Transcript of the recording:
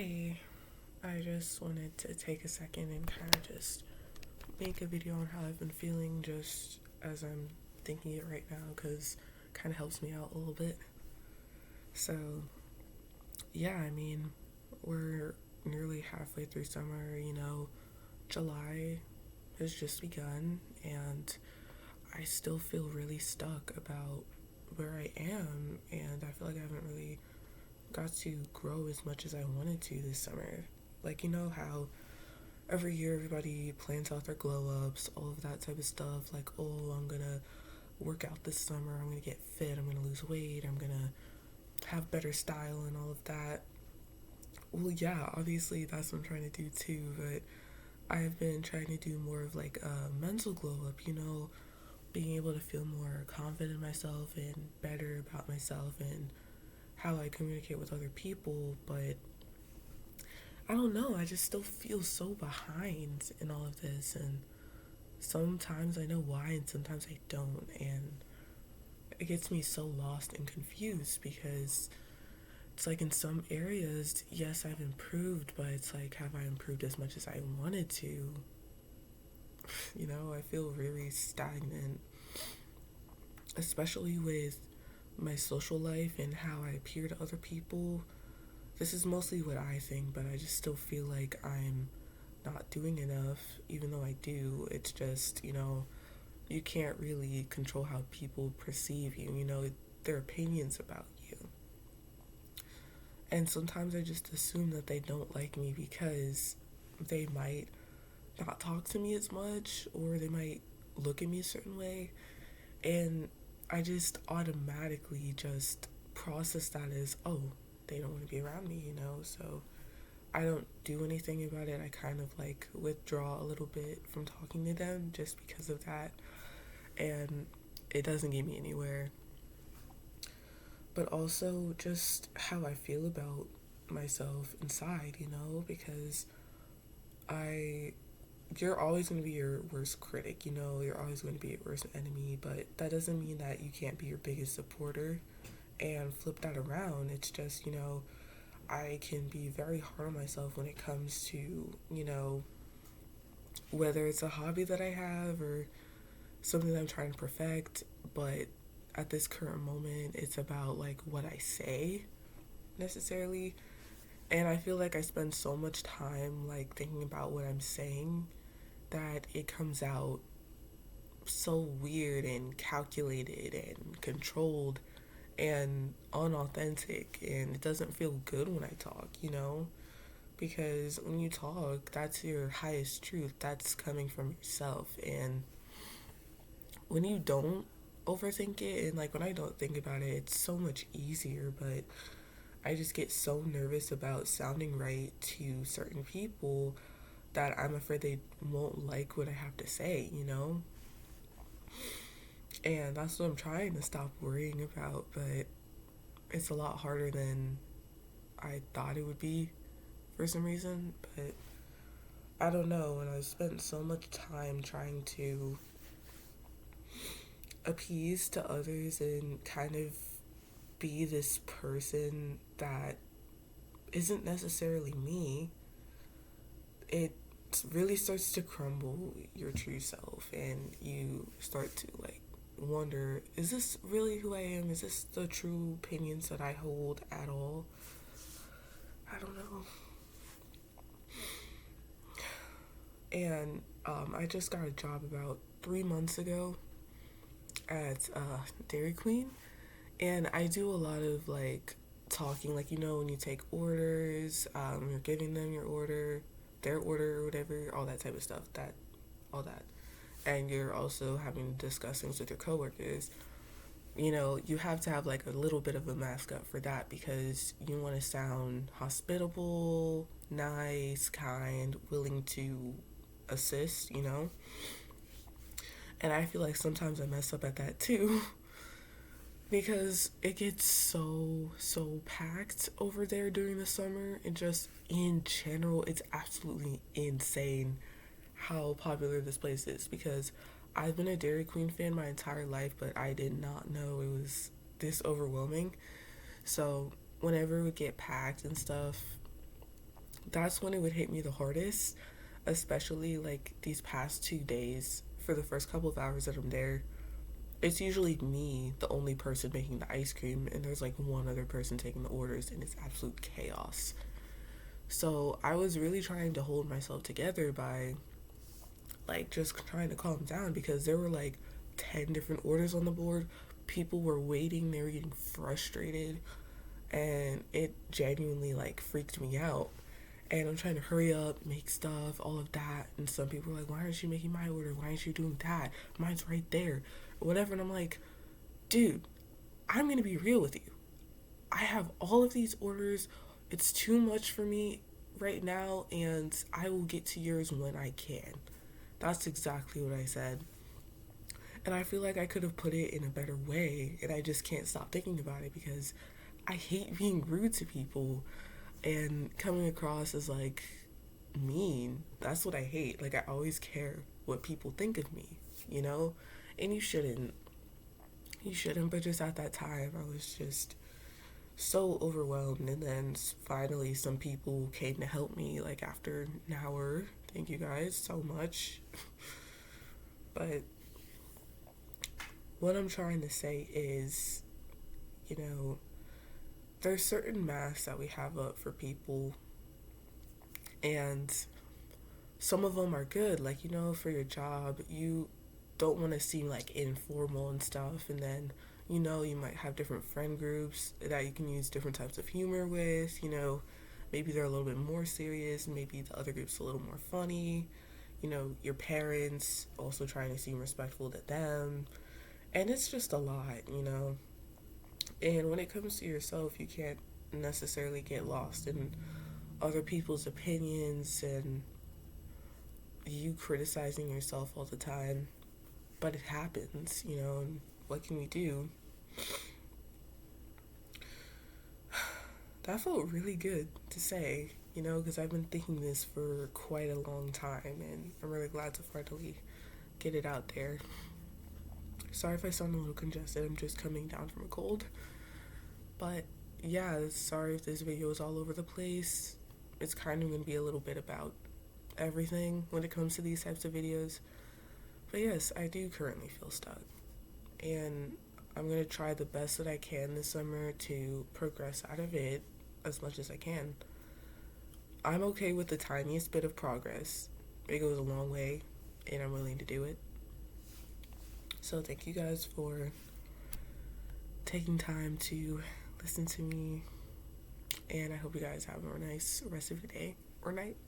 Hey, I just wanted to take a second and kind of just make a video on how I've been feeling just as I'm thinking it right now because it kind of helps me out a little bit. So, yeah, we're nearly halfway through summer, July has just begun, and I still feel really stuck about where I am, and I feel like I haven't really got to grow as much as I wanted to this summer. Like, you know how every year everybody plans out their glow ups, all of that type of stuff. Like, oh, I'm gonna work out this summer, I'm gonna get fit, I'm gonna lose weight, I'm gonna have better style, and all of that. Well, yeah, obviously that's what I'm trying to do too, but I've been trying to do more of like a mental glow up, being able to feel more confident in myself and better about myself and how I communicate with other people. But I don't know, I just still feel so behind in all of this, and sometimes I know why and sometimes I don't, and it gets me so lost and confused because it's like in some areas, yes, I've improved, but it's like, have I improved as much as I wanted to? I feel really stagnant, especially with my social life and how I appear to other people. This is mostly what I think, but I just still feel like I'm not doing enough, even though I do. It's just, you can't really control how people perceive you, their opinions about you. And sometimes I just assume that they don't like me because they might not talk to me as much or they might look at me a certain way. And I just automatically just process that as, oh, they don't want to be around me, So I don't do anything about it. I kind of like withdraw a little bit from talking to them just because of that. And it doesn't get me anywhere. But also just how I feel about myself inside, because I you're always going to be your worst critic, you're always going to be your worst enemy, but that doesn't mean that you can't be your biggest supporter and flip that around. It's just, I can be very hard on myself when it comes to, whether it's a hobby that I have or something that I'm trying to perfect, but at this current moment, it's about like what I say necessarily. And I feel like I spend so much time like thinking about what I'm saying that it comes out so weird and calculated and controlled and unauthentic, and it doesn't feel good when I talk, because when you talk, that's your highest truth, that's coming from yourself. And when you don't overthink it, and like when I don't think about it, it's so much easier. But I just get so nervous about sounding right to certain people that I'm afraid they won't like what I have to say. And that's what I'm trying to stop worrying about, but it's a lot harder than I thought it would be for some reason. But I don't know, and I spent so much time trying to appease to others and kind of be this person that isn't necessarily me. It really starts to crumble your true self, and you start to like wonder, is this really who I am? Is this the true opinions that I hold at all? I don't know. And I just got a job about 3 months ago at Dairy Queen, and I do a lot of like talking, like when you take orders, you're giving them your order, their order or whatever, all that type of stuff, all that, and you're also having discussions with your coworkers. You have to have like a little bit of a mask up for that because you want to sound hospitable, nice, kind, willing to assist. And I feel like sometimes I mess up at that too because it gets so packed over there during the summer, and just in general it's absolutely insane how popular this place is, because I've been a Dairy Queen fan my entire life, but I did not know it was this overwhelming. So whenever it would get packed and stuff, that's when it would hit me the hardest, especially like these past 2 days. For the first couple of hours that I'm there, it's usually me, the only person making the ice cream, and there's like one other person taking the orders, and it's absolute chaos. So I was really trying to hold myself together by like just trying to calm down because there were like 10 different orders on the board. People were waiting, they were getting frustrated, and it genuinely like freaked me out. And I'm trying to hurry up, make stuff, all of that. And some people are like, why aren't you making my order? Why aren't you doing that? Mine's right there. Whatever. And I'm like, dude, I'm going to be real with you. I have all of these orders. It's too much for me right now, and I will get to yours when I can. That's exactly what I said. And I feel like I could have put it in a better way, and I just can't stop thinking about it because I hate being rude to people and coming across as like mean. That's what I hate. Like, I always care what people think of me, you know? And you shouldn't. You shouldn't, but just at that time, I was just so overwhelmed. And then finally, some people came to help me, like, after an hour. Thank you guys so much. But what I'm trying to say is, you know, there's certain masks that we have up for people, and some of them are good. Like, you know, for your job, you don't want to seem like informal and stuff, and then, you know, you might have different friend groups that you can use different types of humor with. You know, maybe they're a little bit more serious, maybe the other group's a little more funny. You know, your parents also trying to seem respectful to them, and it's just a lot, you know. And when it comes to yourself, you can't necessarily get lost in other people's opinions and you criticizing yourself all the time. But it happens, you know, and what can we do? That felt really good to say, you know, because I've been thinking this for quite a long time, and I'm really glad to finally get it out there. Sorry if I sound a little congested, I'm just coming down from a cold. But yeah, sorry if this video is all over the place. It's kind of going to be a little bit about everything when it comes to these types of videos. But yes, I do currently feel stuck. And I'm going to try the best that I can this summer to progress out of it as much as I can. I'm okay with the tiniest bit of progress. It goes a long way, and I'm willing to do it. So thank you guys for taking time to listen to me, and I hope you guys have a nice rest of your day or night.